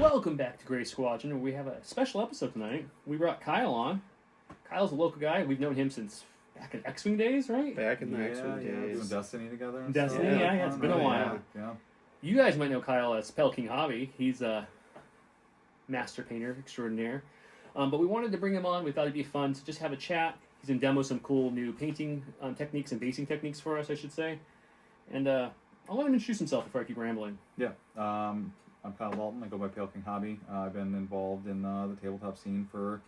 Welcome back to Gray Squadron. We have a special episode tonight. We brought Kyle on. Kyle's a local guy. We've known him since back in X-Wing days, right? Back in the X-Wing days. Some Destiny together. And Destiny, stuff. yeah, it's been a while. Yeah. You guys might know Kyle as Spell King Hobby. He's a master painter extraordinaire. But we wanted to bring him on. We thought it'd be fun to just have a chat. He's going to demo some cool new painting techniques and basing techniques for us, I should say. And I'll let him introduce himself before I keep rambling. Yeah. I'm Kyle Walton. I go by Pale King Hobby. I've been involved in the tabletop scene for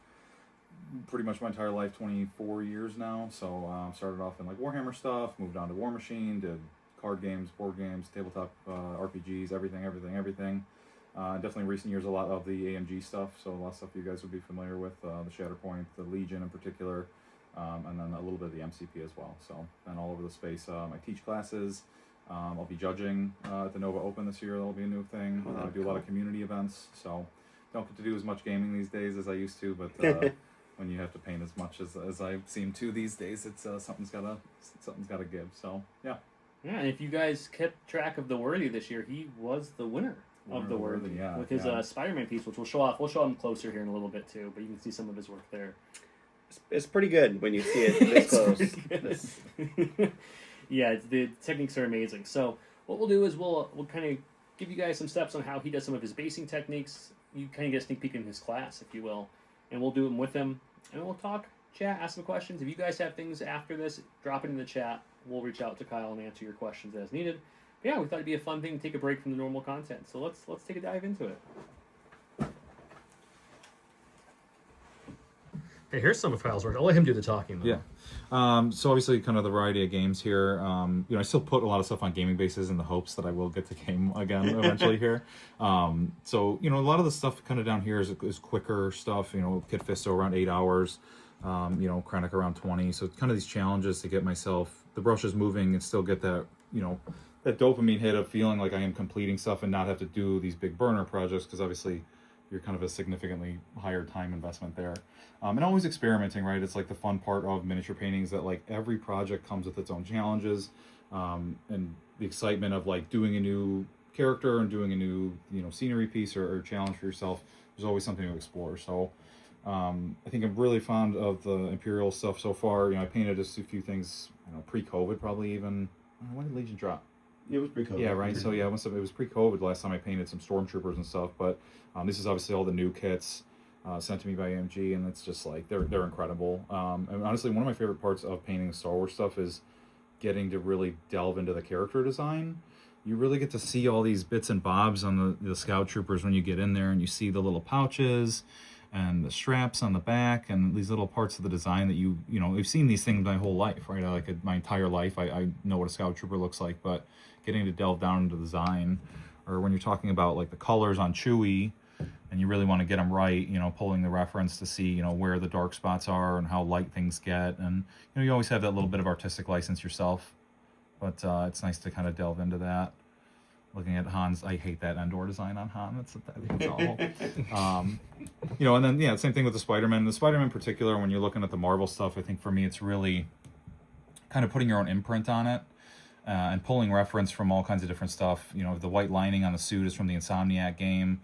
pretty much my entire life, 24 years now. So started off in like Warhammer stuff, moved on to War Machine, did card games, board games, tabletop RPGs, everything. Definitely in recent years, a lot of the AMG stuff. So a lot of stuff you guys would be familiar with, the Shatterpoint, the Legion in particular, and then a little bit of the MCP as well. So been all over the space. I teach classes. I'll be judging at the Nova Open this year. That'll be a new thing. I do a lot of community events, so don't get to do as much gaming these days as I used to. But when you have to paint as much as I seem to these days, it's something's gotta give. So yeah. Yeah, and if you guys kept track of the Worthy this year, he was the winner of the Worthy with his Spider-Man piece, which we'll show off. We'll show him closer here in a little bit too, but you can see some of his work there. It's pretty good when you see it this close. Yeah, the techniques are amazing. So what we'll do is we'll kind of give you guys some steps on how he does some of his basing techniques. You kind of get a sneak peek in his class, if you will, and we'll do them with him, and we'll talk, chat, ask some questions. If you guys have things after this, drop it in the chat. We'll reach out to Kyle and answer your questions as needed. But yeah, we thought it'd be a fun thing to take a break from the normal content. So let's take a dive into it. Hey, here's some of Kyle's work. I'll let him do the talking, though. Yeah. So obviously kind of the variety of games here. I still put a lot of stuff on gaming bases in the hopes that I will get to game again eventually here. So, a lot of the stuff kind of down here is quicker stuff, Kit Fisto around 8 hours, Krennic around 20. So kind of these challenges to get myself, the brushes moving and still get that, that dopamine hit of feeling like I am completing stuff and not have to do these big burner projects, because obviously you're kind of a significantly higher time investment there. And always experimenting, right? It's like the fun part of miniature paintings, that like every project comes with its own challenges, and the excitement of like doing a new character and doing a new, scenery piece or challenge for yourself. There's always something to explore. So I think I'm really fond of the Imperial stuff so far. I painted just a few things, pre-COVID probably even. When did Legion drop? It was pre-COVID. Yeah, right. So yeah, it was pre-COVID last time I painted some stormtroopers and stuff. But this is obviously all the new kits sent to me by AMG, and it's just like they're incredible. And honestly, one of my favorite parts of painting Star Wars stuff is getting to really delve into the character design. You really get to see all these bits and bobs on the Scout Troopers when you get in there, and you see the little pouches and the straps on the back and these little parts of the design that you've seen these things my whole life, right? My entire life, I know what a Scout Trooper looks like, but getting to delve down into the design, or when you're talking about like the colors on Chewie, and you really want to get them right, pulling the reference to see, where the dark spots are and how light things get, and you always have that little bit of artistic license yourself, but it's nice to kind of delve into that. Looking at Han's, I hate that Endor design on Han. That's awful. And then same thing with the Spider-Man. The Spider-Man in particular, when you're looking at the Marvel stuff, I think for me it's really kind of putting your own imprint on it, and pulling reference from all kinds of different stuff. The white lining on the suit is from the Insomniac game.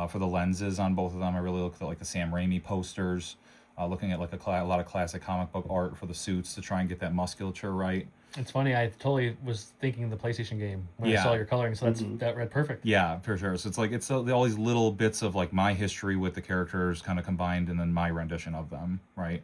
For the lenses on both of them, I really looked at like the Sam Raimi posters. Looking at like a lot of classic comic book art for the suits to try and get that musculature right. It's funny, I totally was thinking of the PlayStation game when I saw your coloring, so that read perfect. Yeah, for sure. So it's all these little bits of like my history with the characters kind of combined, and then my rendition of them, right?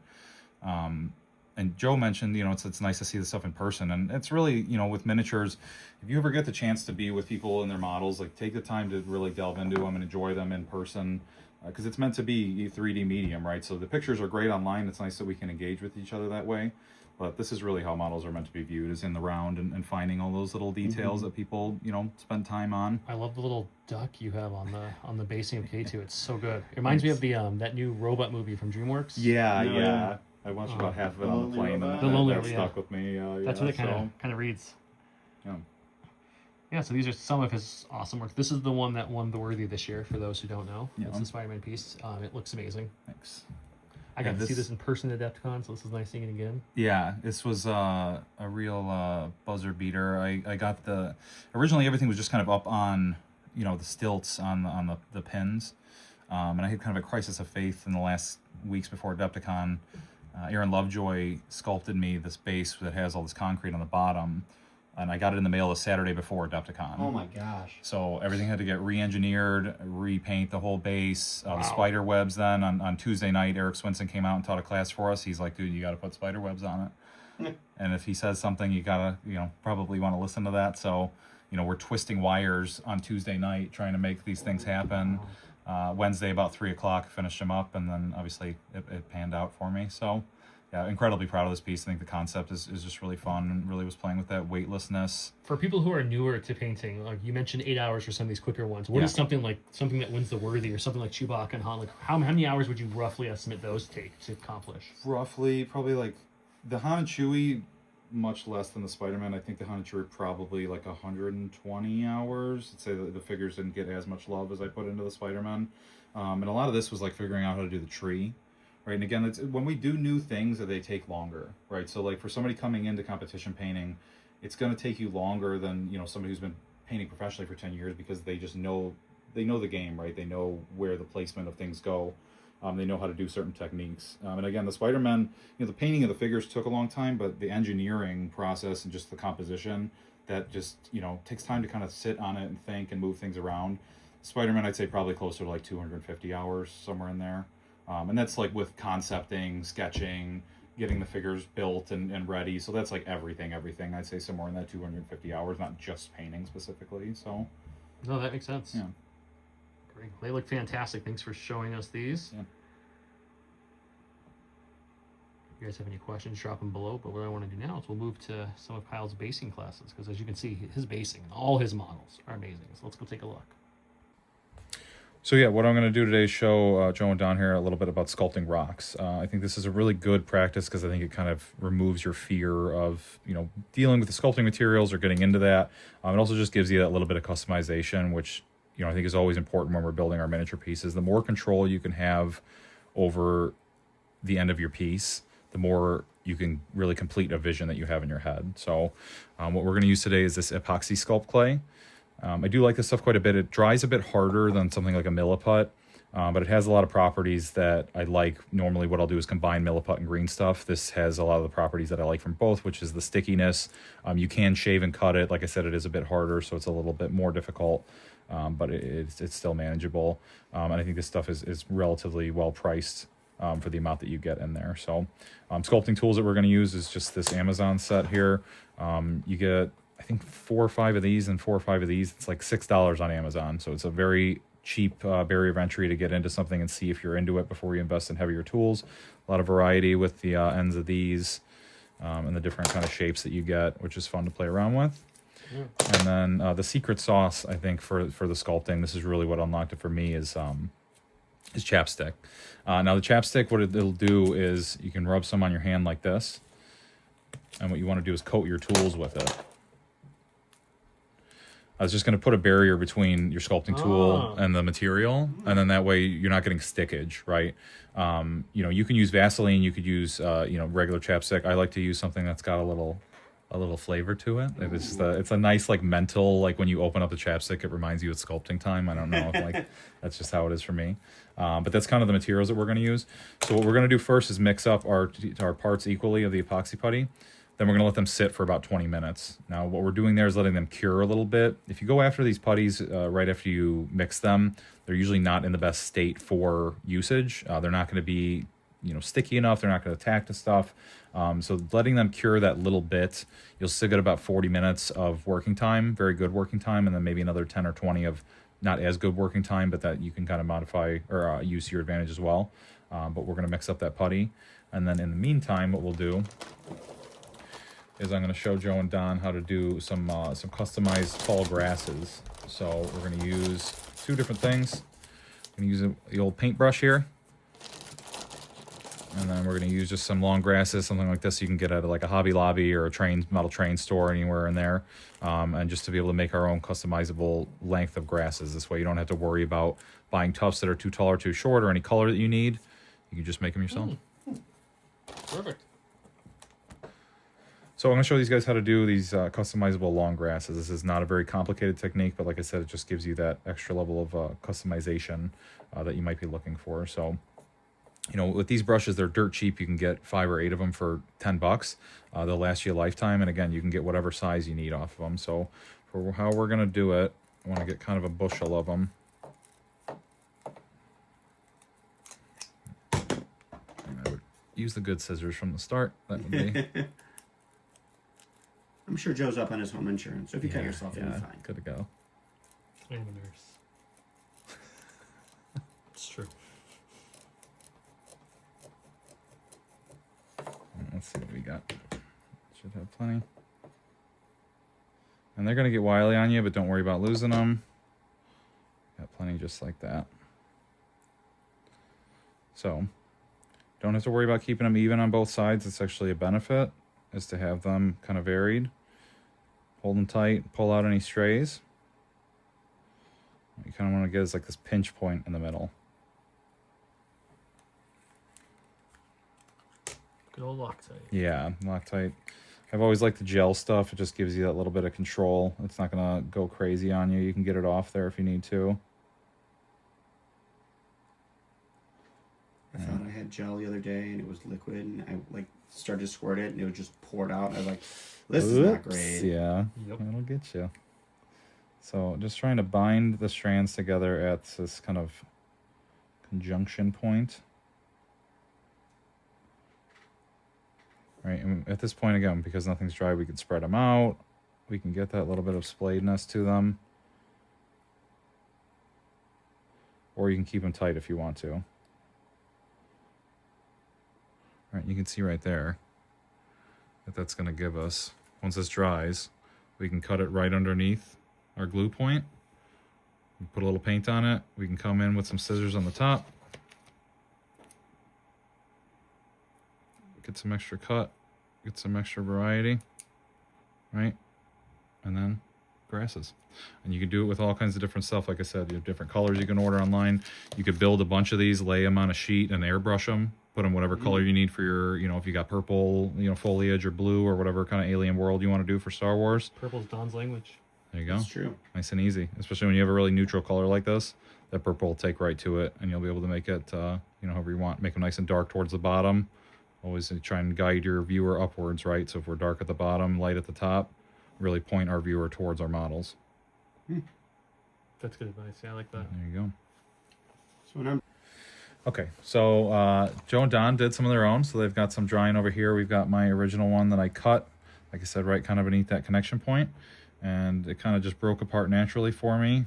And Joe mentioned, it's nice to see the stuff in person, and it's really, with miniatures, if you ever get the chance to be with people and their models, like take the time to really delve into them and enjoy them in person, because it's meant to be a 3D medium, right? So the pictures are great online. It's nice that we can engage with each other that way. But this is really how models are meant to be viewed, is in the round and finding all those little details that people, spend time on. I love the little duck you have on the basing of K2. It's so good. It reminds me of the that new robot movie from DreamWorks. Yeah. I watched about half of it on the plane, and that stuck with me. That's what it kind of reads. Yeah. Yeah, so these are some of his awesome work. This is the one that won the Worthy this year, for those who don't know. Yeah. It's the Spider-Man piece. It looks amazing. Thanks. I got to see this in person at DEFCON, so this is nice seeing it again. Yeah, this was a real buzzer beater. I got originally everything was just kind of up on the stilts on the pins. And I had kind of a crisis of faith in the last weeks before Adepticon. Aaron Lovejoy sculpted me this base that has all this concrete on the bottom, and I got it in the mail the Saturday before Adepticon. Oh my gosh. So everything had to get re-engineered, repaint the whole base. Wow. The spider webs then, on Tuesday night, Eric Swinson came out and taught a class for us. He's like, dude, you got to put spider webs on it. And if he says something, you got to, probably want to listen to that. So, we're twisting wires on Tuesday night, trying to make these things happen. Wednesday about 3 o'clock, finished them up, and then obviously it panned out for me. So, yeah, incredibly proud of this piece. I think the concept is just really fun, and really was playing with that weightlessness. For people who are newer to painting, like you mentioned 8 hours for some of these quicker ones. What is something that wins the Worthy, or something like Chewbacca and Han? Like how many hours would you roughly estimate those take to accomplish? Roughly, probably like the Han and Chewie, much less than the Spider-Man. I think the Han and Chewie probably like 120 hours. I'd say that the figures didn't get as much love as I put into the Spider-Man. And a lot of this was like figuring out how to do the tree, right? And again, it's when we do new things that they take longer, right? So like for somebody coming into competition painting, it's going to take you longer than, somebody who's been painting professionally for 10 years, because they just know the game, right? They know where the placement of things go. They know how to do certain techniques. And again, the Spider-Man, the painting of the figures took a long time, but the engineering process and just the composition, that just, takes time to kind of sit on it and think and move things around. Spider-Man, I'd say probably closer to like 250 hours, somewhere in there. And that's like with concepting, sketching, getting the figures built and ready. So that's like everything. I'd say somewhere in that 250 hours, not just painting specifically. So, no, that makes sense. Yeah. Great. They look fantastic. Thanks for showing us these. Yeah. If you guys have any questions, drop them below. But what I want to do now is we'll move to some of Kyle's basing classes, because as you can see, his basing and all his models are amazing. So let's go take a look. So yeah, what I'm going to do today is show Joe and Don here a little bit about sculpting rocks. I think this is a really good practice, because I think it kind of removes your fear of, dealing with the sculpting materials or getting into that. It also just gives you that little bit of customization, which, I think is always important when we're building our miniature pieces. The more control you can have over the end of your piece, the more you can really complete a vision that you have in your head. So what we're going to use today is this epoxy sculpt clay. I do like this stuff quite a bit. It dries a bit harder than something like a milliput, but it has a lot of properties that I like. Normally what I'll do is combine milliput and green stuff. This has a lot of the properties that I like from both, which is the stickiness. You can shave and cut it. Like I said, it is a bit harder, so it's a little bit more difficult, but it's still manageable. And I think this stuff is relatively well priced for the amount that you get in there. So sculpting tools that we're going to use is just this Amazon set here. You get, I think, 4 or 5 of these and 4 or 5 of these. It's like $6 on Amazon. So it's a very cheap barrier of entry to get into something and see if you're into it before you invest in heavier tools. A lot of variety with the ends of these and the different kind of shapes that you get, which is fun to play around with. Yeah. And then the secret sauce, I think, for the sculpting, this is really what unlocked it for me, is chapstick. Now the chapstick, what it'll do is you can rub some on your hand like this, and what you want to do is coat your tools with it. I was just going to put a barrier between your sculpting tool and the material, and then that way you're not getting stickage, right? You can use Vaseline, you could use regular chapstick. I like to use something that's got a little flavor to it. It's a nice like mental, like when you open up the chapstick, it reminds you it's sculpting time. I don't know if like that's just how it is for me. But that's kind of the materials that we're going to use. So what we're going to do first is mix up our parts equally of the epoxy putty. Then we're going to let them sit for about 20 minutes. Now, what we're doing there is letting them cure a little bit. If you go after these putties right after you mix them, they're usually not in the best state for usage. They're not going to be, sticky enough. They're not going to attack the stuff. So letting them cure that little bit, you'll still get about 40 minutes of working time, very good working time, and then maybe another 10 or 20 of not as good working time, but that you can kind of modify or use to your advantage as well. But we're going to mix up that putty. And then in the meantime, what we'll do is I'm going to show Joe and Don how to do some customized tall grasses. So we're going to use 2 different things. I'm going to use the old paintbrush here. And then we're going to use just some long grasses, something like this you can get at like a Hobby Lobby or a model train store, anywhere in there. And just to be able to make our own customizable length of grasses. This way you don't have to worry about buying tufts that are too tall or too short or any color that you need. You can just make them yourself. Perfect. So I'm going to show these guys how to do these customizable long grasses. This is not a very complicated technique, but like I said, it just gives you that extra level of customization that you might be looking for. So, you know, with these brushes, they're dirt cheap. You can get 5 or 8 of them for $10. They'll last you a lifetime. And again, you can get whatever size you need off of them. So for how we're going to do it, I want to get kind of a bushel of them. And I would use the good scissors from the start. That would be... I'm sure Joe's up on his home insurance, so if you cut yourself, you'll be fine. Good to go. I'm a nurse. It's true. Let's see what we got. Should have plenty. And they're going to get wily on you, but don't worry about losing them. Got plenty just like that. So, don't have to worry about keeping them even on both sides. It's actually a benefit, is to have them kind of varied. Hold them tight, pull out any strays. What you kind of want to get is like this pinch point in the middle. Good old Loctite. Yeah, Loctite. I've always liked the gel stuff. It just gives you that little bit of control. It's not going to go crazy on you. You can get it off there if you need to. I thought I had gel the other day and it was liquid, and I like started to squirt it and it was just poured out. I was like, this is not great. Yeah, Yep. It'll get you. So just trying to bind the strands together at this kind of conjunction point. Right, and at this point again, because nothing's dry, we can spread them out. We can get that little bit of splayedness to them. Or you can keep them tight if you want to. All right, you can see right there that that's going to give us, once this dries, we can cut it right underneath our glue point. Put a little paint on it. We can come in with some scissors on the top. Get some extra cut, get some extra variety, right? And then grasses. And you can do it with all kinds of different stuff. Like I said, you have different colors you can order online. You could build a bunch of these, lay them on a sheet and airbrush them, put them whatever color you need for your, you know, if you got purple, you know, foliage or blue or whatever kind of alien world you want to do for Star Wars. Purple's Don's language. There you go. That's true. Nice and easy, especially when you have a really neutral color like this. That purple will take right to it, and you'll be able to make it, you know, however you want. Make them nice and dark towards the bottom. Always try and guide your viewer upwards, right? So if we're dark at the bottom, light at the top, really point our viewer towards our models. That's good advice. Yeah, I like that. There you go. So when I'm Okay, so Joe and Don did some of their own, so they've got some drying over here. We've got my original one that I cut, like I said, right kind of beneath that connection point, and it kind of just broke apart naturally for me.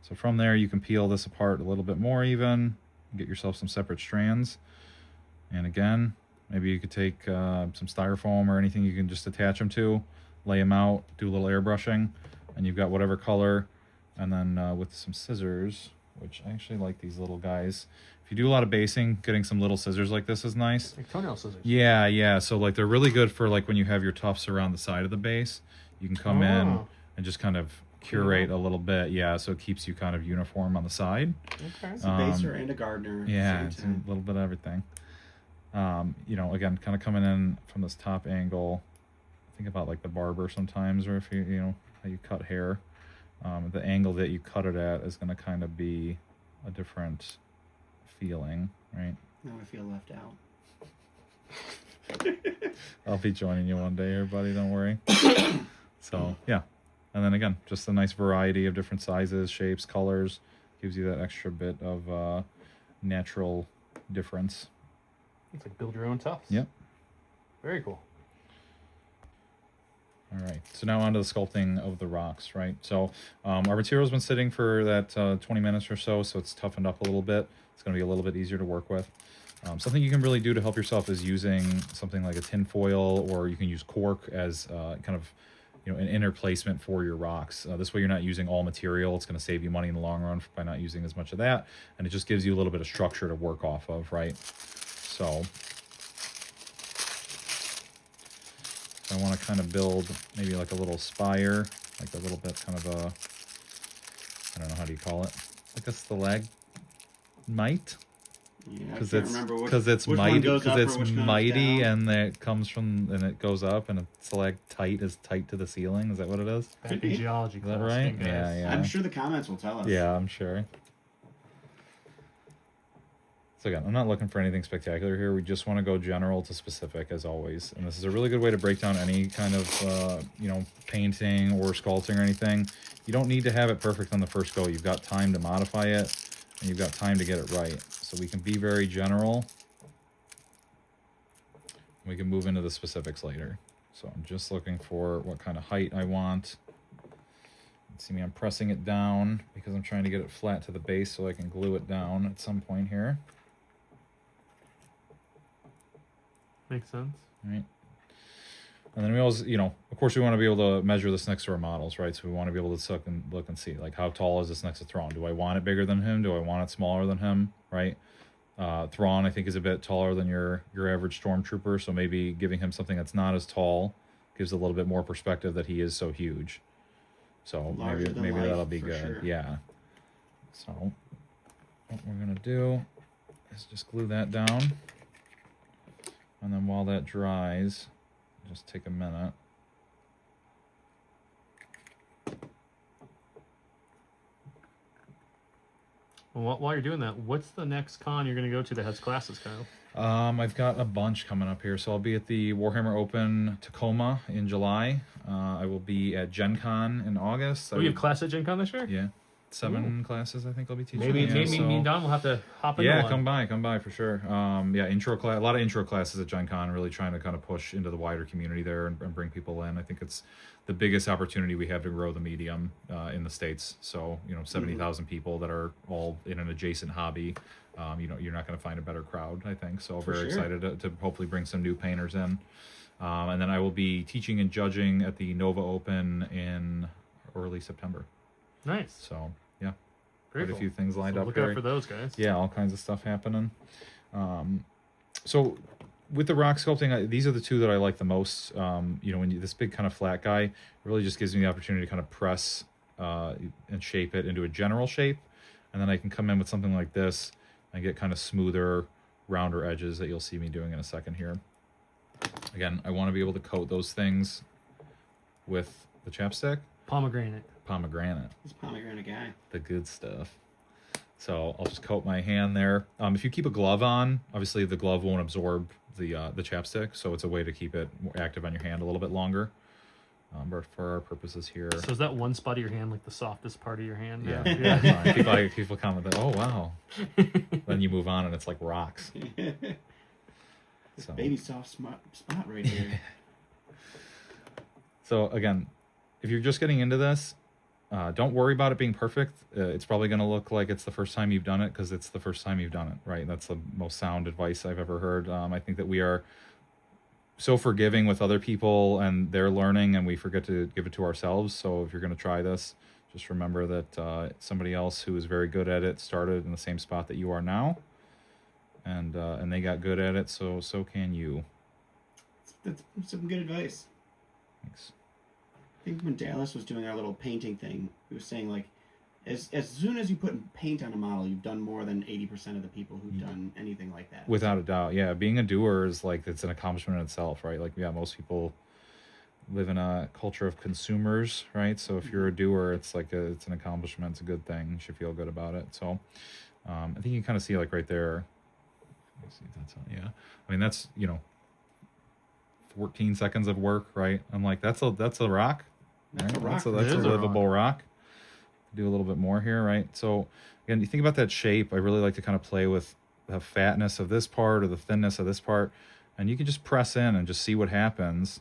So from there, you can peel this apart a little bit more even, get yourself some separate strands. And again, maybe you could take some styrofoam or anything you can just attach them to, lay them out, do a little airbrushing, and you've got whatever color. And then with some scissors, which I actually like these little guys. If you do a lot of basing, getting some little scissors like this is nice. Like toenail scissors. Yeah, yeah. So like they're really good for like when you have your tufts around the side of the base. You can come in and just kind of curate a little bit. Yeah, so it keeps you kind of uniform on the side. Okay. a baser and a gardener. Yeah, At it's the a same time. little bit of everything. You know, again, kind of coming in from this top angle. Think about like the barber sometimes, or if you know how you cut hair. The angle that you cut it at is going to kind of be a different feeling, right? Now I feel left out. I'll be joining you one day, everybody. Don't worry. So yeah, and then again, just a nice variety of different sizes, shapes, colors gives you that extra bit of natural difference. It's like build your own tufts. Yep. Very cool. All right, so now on to the sculpting of the rocks, right? So our material's been sitting for that 20 minutes or so, so it's toughened up a little bit. It's going to be a little bit easier to work with. Something you can really do to help yourself is using something like a tin foil, or you can use cork as kind of, you know, an inner placement for your rocks. This way you're not using all material. It's going to save you money in the long run by not using as much of that, and it just gives you a little bit of structure to work off of, right? So I want to kind of build maybe like a little spire, like a little bit kind of a, I don't know, how do you call it? I guess the lag might. Yeah, I Because can't it's remember because it's which one mighty, goes up because or it's which one goes mighty, down. and it comes from, and it goes up, and it's like tight to the ceiling. Is that what it is? Back in geology Is that class, right? guys. Yeah. I'm sure the comments will tell us. Yeah, I'm sure. So again, I'm not looking for anything spectacular here. We just want to go general to specific, as always. And this is a really good way to break down any kind of, painting or sculpting or anything. You don't need to have it perfect on the first go. You've got time to modify it, and you've got time to get it right. So we can be very general. We can move into the specifics later. So I'm just looking for what kind of height I want. See me, I'm pressing it down because I'm trying to get it flat to the base so I can glue it down at some point here. Makes sense. Right. And then we always, of course, we want to be able to measure this next to our models, right? So we want to be able to look and see, like, how tall is this next to Thrawn? Do I want it bigger than him? Do I want it smaller than him, right? Thrawn, I think, is a bit taller than your average stormtrooper, so maybe giving him something that's not as tall gives a little bit more perspective that he is so huge. So maybe that'll be good. Sure. Yeah. So what we're going to do is just glue that down. And then while that dries, just take a minute. Well, while you're doing that, what's the next con you're going to go to that has classes, Kyle? I've got a bunch coming up here. So I'll be at the Warhammer Open Tacoma in July. I will be at Gen Con in August. You have class at Gen Con this year? Yeah. 7 classes I think I'll be teaching. Maybe me and Don will have to hop into one. Yeah, come by for sure. Intro class, a lot of intro classes at Gen Con, really trying to kind of push into the wider community there and bring people in. I think it's the biggest opportunity we have to grow the medium in the States. So, 70,000 people that are all in an adjacent hobby. You're not going to find a better crowd, I think. So very excited to hopefully bring some new painters in. And then I will be teaching and judging at the Nova Open in early September. Nice. So, yeah. Very Quite cool. a few things lined up. Look out for those guys. Yeah, all kinds of stuff happening. So with the rock sculpting, these are the two that I like the most. When this big kind of flat guy, it really just gives me the opportunity to kind of press and shape it into a general shape. And then I can come in with something like this and get kind of smoother, rounder edges that you'll see me doing in a second here. Again, I want to be able to coat those things with the chapstick. Pomegranate. He's a pomegranate guy. The good stuff. So I'll just coat my hand there. If you keep a glove on, obviously the glove won't absorb the chapstick, so it's a way to keep it more active on your hand a little bit longer. But for our purposes here, so is that one spot of your hand like the softest part of your hand? Yeah. People comment that, oh wow. Then you move on and it's like rocks. So. Baby soft spot right here. So again, if you're just getting into this, don't worry about it being perfect. It's probably going to look like it's the first time you've done it because it's the first time you've done it, right? That's the most sound advice I've ever heard. I think that we are so forgiving with other people and their learning, and we forget to give it to ourselves. So if you're going to try this, just remember that somebody else who is very good at it started in the same spot that you are now, and they got good at it. So can you. That's some good advice. Thanks. I think when Dallas was doing our little painting thing, he was saying, like, as soon as you put paint on a model, you've done more than 80% of the people who've done anything like that. Without a doubt, yeah. Being a doer is like, it's an accomplishment in itself, right? Like, yeah, most people live in a culture of consumers, right? So if you're a doer, it's like it's an accomplishment. It's a good thing. You should feel good about it. So I think you can kind of see, like, right there. Let me see if that's on. Yeah. I mean, that's 14 seconds of work, right? I'm like, that's a rock. That's right? a rock. That's a livable rock. Do a little bit more here, right? So again, you think about that shape. I really like to kind of play with the fatness of this part or the thinness of this part, and you can just press in and just see what happens,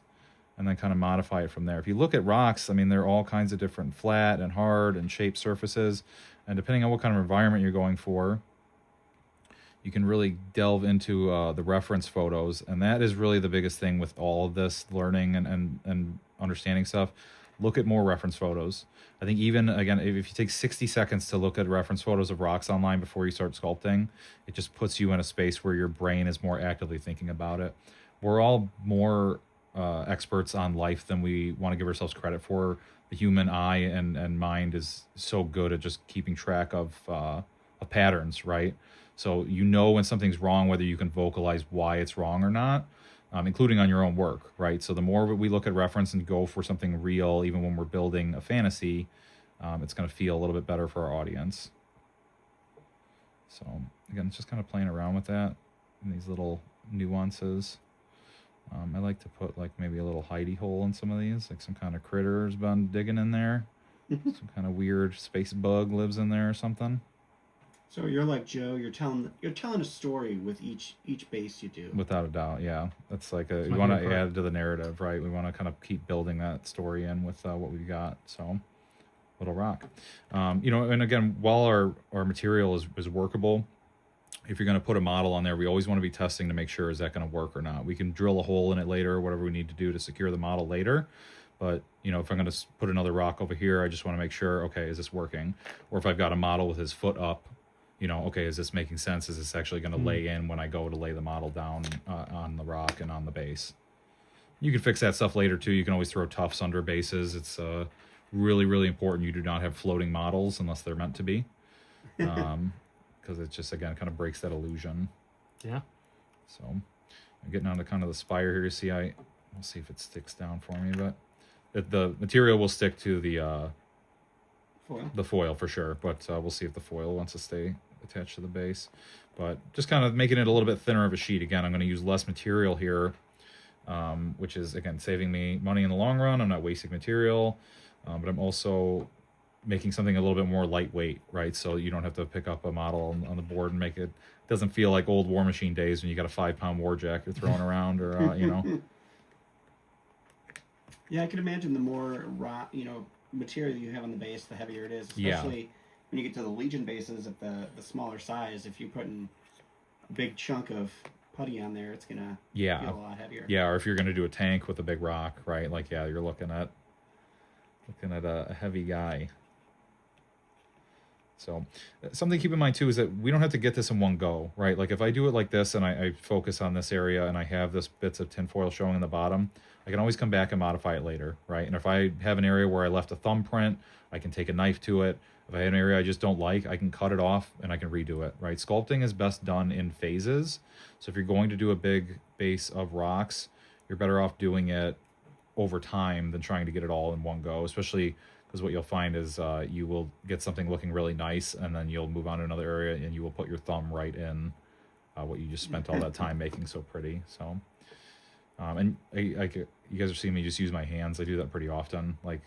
and then kind of modify it from there. If you look at rocks, I mean, there are all kinds of different flat and hard and shaped surfaces, and depending on what kind of environment you're going for, you can really delve into the reference photos, and that is really the biggest thing with all of this learning and understanding stuff. Look at more reference photos. I think even, again, if you take 60 seconds to look at reference photos of rocks online before you start sculpting, it just puts you in a space where your brain is more actively thinking about it. We're all more experts on life than we want to give ourselves credit for. The human eye and mind is so good at just keeping track of of patterns, right? So you know when something's wrong, whether you can vocalize why it's wrong or not, including on your own work, right? So the more we look at reference and go for something real, even when we're building a fantasy, it's going to feel a little bit better for our audience. So again, it's just kind of playing around with that and these little nuances. I like to put like maybe a little hidey hole in some of these, like some kind of critter's been digging in there. Some kind of weird space bug lives in there or something. So you're like Joe. You're telling a story with each base you do. Without a doubt, yeah. That's like we my want to favorite part. add to the narrative, right? We want to kind of keep building that story in with what we've got. So, little rock, and again, while our material is workable, if you're going to put a model on there, we always want to be testing to make sure is that going to work or not. We can drill a hole in it later, or whatever we need to do to secure the model later. But if I'm going to put another rock over here, I just want to make sure, okay, is this working? Or if I've got a model with his foot up, okay, is this making sense? Is this actually going to lay in when I go to lay the model down on the rock and on the base? You can fix that stuff later too. You can always throw tufts under bases. It's really, really important you do not have floating models unless they're meant to be, because it just, again, kind of breaks that illusion. Yeah. So I'm getting onto kind of the spire here. You see, we'll see if it sticks down for me, but the material will stick to the foil for sure, but we'll see if the foil wants to stay attached to the base. But just kind of making it a little bit thinner of a sheet. Again, I'm going to use less material here, which is, again, saving me money in the long run. I'm not wasting material, but I'm also making something a little bit more lightweight, right? So you don't have to pick up a model on the board and make it doesn't feel like old War Machine days when you got a 5-pound warjack you're throwing around, or Yeah, I can imagine the more material you have on the base, the heavier it is. Especially when you get to the Legion bases at the smaller size. If you're putting a big chunk of putty on there, it's gonna feel a lot heavier. Yeah, or if you're gonna do a tank with a big rock, right? Like, you're looking at a heavy guy. So something to keep in mind too is that we don't have to get this in one go, right? Like if I do it like this and I focus on this area and I have this bits of tinfoil showing in the bottom, I can always come back and modify it later, right? And if I have an area where I left a thumbprint, I can take a knife to it. If I have an area I just don't like, I can cut it off and I can redo it, right? Sculpting is best done in phases. So if you're going to do a big base of rocks, you're better off doing it over time than trying to get it all in one go, especially because what you'll find is you will get something looking really nice and then you'll move on to another area and you will put your thumb right in what you just spent all that time making so pretty. So, and you guys are seeing me just use my hands. I do that pretty often. Like,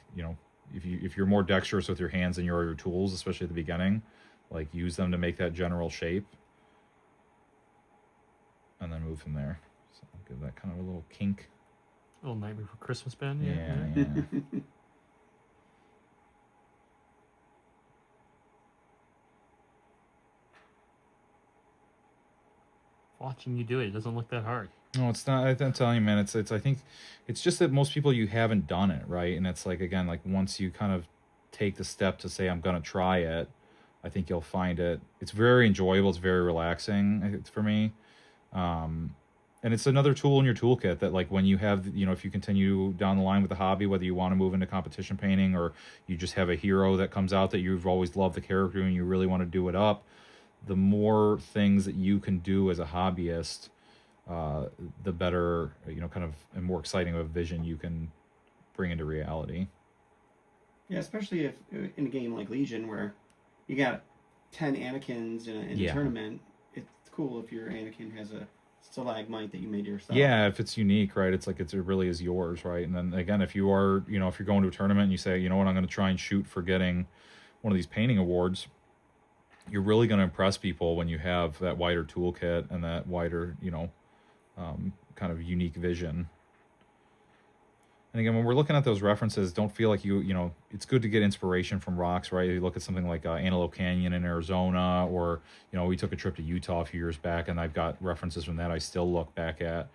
if you're more dexterous with your hands than you are your tools, especially at the beginning, like use them to make that general shape and then move from there. So give that kind of a little kink. A little Nightmare Before Christmas band. Yeah. Watching you do it doesn't look that hard. No, it's not. I'm telling you, man. It's. I think it's just that most people, you haven't done it, right? And it's like, again, like once you kind of take the step to say I'm gonna try it, I think you'll find it's very enjoyable. It's very relaxing for me, and it's another tool in your toolkit that, like, when you have, if you continue down the line with the hobby, whether you want to move into competition painting or you just have a hero that comes out that you've always loved the character and you really want to do it up, the more things that you can do as a hobbyist, the better, kind of, and more exciting of a vision you can bring into reality. Yeah, especially if in a game like Legion where you got 10 Anakins in a tournament, it's cool if your Anakin has a stalagmite that you made yourself. Yeah, if it's unique, right? It's like it really is yours, right? And then again, if you are, if you're going to a tournament and you say, you know what, I'm going to try and shoot for getting one of these painting awards, you're really going to impress people when you have that wider toolkit and that wider, kind of unique vision. And again, when we're looking at those references, don't feel like it's good to get inspiration from rocks, right? You look at something like Antelope Canyon in Arizona, or, we took a trip to Utah a few years back and I've got references from that I still look back at.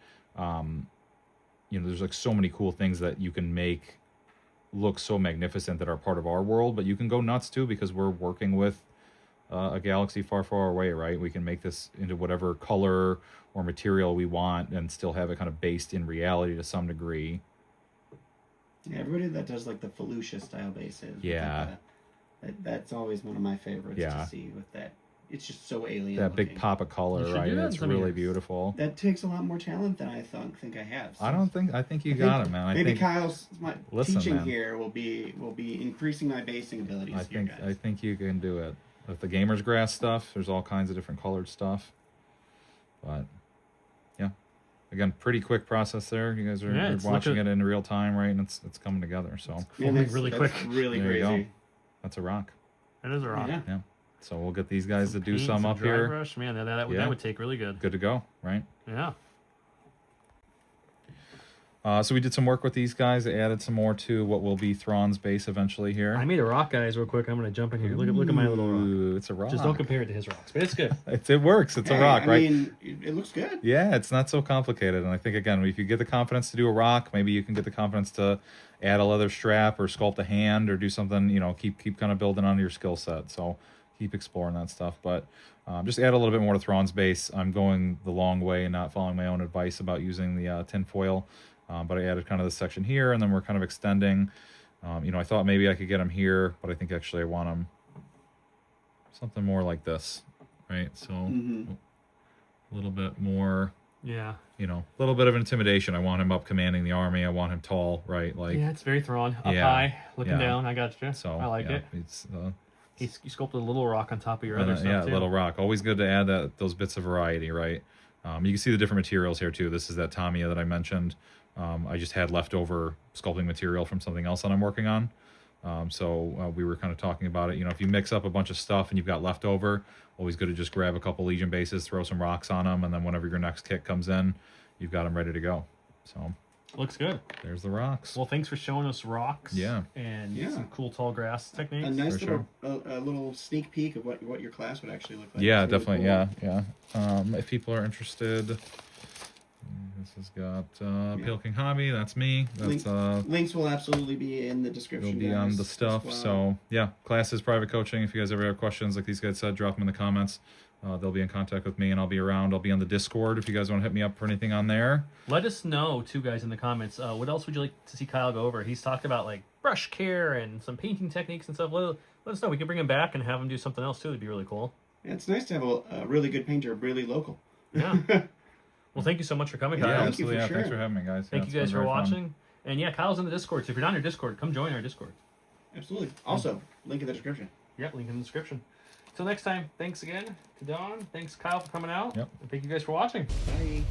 There's like so many cool things that you can make look so magnificent that are part of our world, but you can go nuts too because we're working with a galaxy far, far away, right? We can make this into whatever color or material we want and still have it kind of based in reality to some degree. Yeah, everybody that does like the Felucia style bases. Yeah. That's always one of my favorites to see with that it's just so alien. That looking. big pop of color, You should right? do that It's in some really years. beautiful. That takes a lot more talent than I think I have. So I think you got it, man. I maybe think Kyle's teaching man. here will be increasing my basing abilities. I think you can do it. With the gamer's grass stuff, there's all kinds of different colored stuff. But yeah, again, pretty quick process there. You guys are watching it in real time, right? And it's coming together. So Really quick. Really there you crazy. go. That's a rock. That is a rock. Yeah. So we'll get these guys to do Paint, some up dry here. brush. Man, that would take really good. Good to go, right? Yeah. So we did some work with these guys. They added some more to what will be Thrawn's base eventually here. I made a rock, guys, real quick. I'm going to jump in here. Look at my little rock. Ooh, it's a rock. Just don't compare it to his rocks, but it's good. It works. It's a rock, right? I mean, it looks good. Yeah, it's not so complicated. And I think, again, if you get the confidence to do a rock, maybe you can get the confidence to add a leather strap or sculpt a hand or do something, keep kind of building on your skill set. So keep exploring that stuff. But just add a little bit more to Thrawn's base. I'm going the long way and not following my own advice about using the tin foil. But I added kind of this section here, and then we're kind of extending. I thought maybe I could get them here, but I think actually I want them something more like this, right? So a little bit more, Yeah. a little bit of intimidation. I want him up commanding the army. I want him tall, right? Like, Yeah, it's very Thrawn. Up Yeah. high, looking Yeah. down. I got you. so I like it. It's You sculpted a little rock on top of your other stuff, yeah, too. little rock. Always good to add those bits of variety, right? You can see the different materials here too. This is that Tamiya that I mentioned. I just had leftover sculpting material from something else that I'm working on. So we were kind of talking about it. If you mix up a bunch of stuff and you've got leftover, always good to just grab a couple Legion bases, throw some rocks on them, and then whenever your next kit comes in, you've got them ready to go. So Looks good. there's the rocks. Well, thanks for showing us rocks. Yeah. And Yeah. some cool tall grass techniques. A nice For a little sneak peek of what your class would actually look like. Yeah, It's really definitely. cool. Yeah. If people are interested, this has got Pale King Hobby. That's me. That's Links will absolutely be in the it'll description. be on guys, the as stuff. well. So yeah, classes, private coaching. If you guys ever have questions, like these guys said, drop them in the comments. They'll be in contact with me, and I'll be around. I'll be on the Discord if you guys want to hit me up for anything on there. Let us know, too, guys, in the comments. What else would you like to see Kyle go over? He's talked about like brush care and some painting techniques and stuff. Let us know. We can bring him back and have him do something else too. It'd be really cool. Yeah, it's nice to have a really good painter, really local. Yeah. Well, thank you so much for coming, Kyle. Yeah, thank you absolutely. for Yeah, thanks sure. for having me, guys. Thank Yeah, you guys it's for been very fun. watching. And yeah, Kyle's in the Discord, so if you're not in our Discord, come join our Discord. Absolutely. Also, link in the description. Yep, link in the description. Till next time, thanks again to Don. Thanks, Kyle, for coming out. Yep. And thank you guys for watching. Bye.